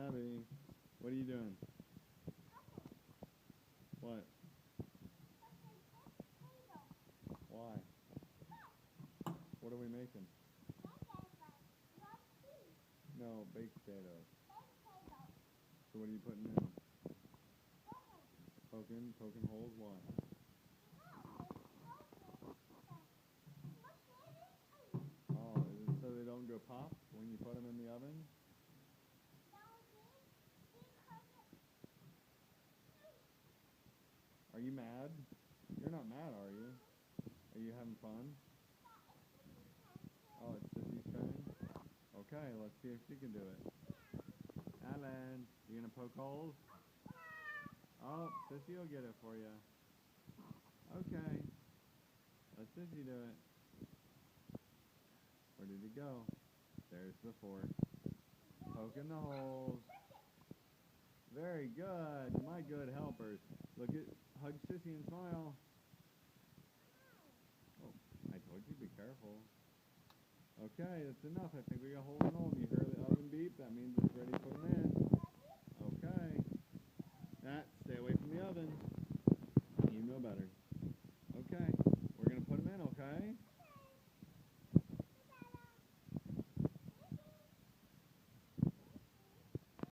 Abby, what are you doing? What? Why? What are we making? No, baked potatoes. So what are you putting in? Poking holes? Why? Oh, is it so they don't go pop when you put them in the oven? Are you mad? You're not mad, are you? Are you having fun? Oh, it's Sissy's turn? Okay, let's see if she can do it. Alan, you gonna poke holes? Oh, Sissy will get it for you. Okay, let Sissy do it. Where did it go? There's the fork. Poking the holes. Very good. My good helpers. Look at, hug Sissy and smile. Oh, I told you, be careful. Okay, that's enough. I think we got a hole in all of you.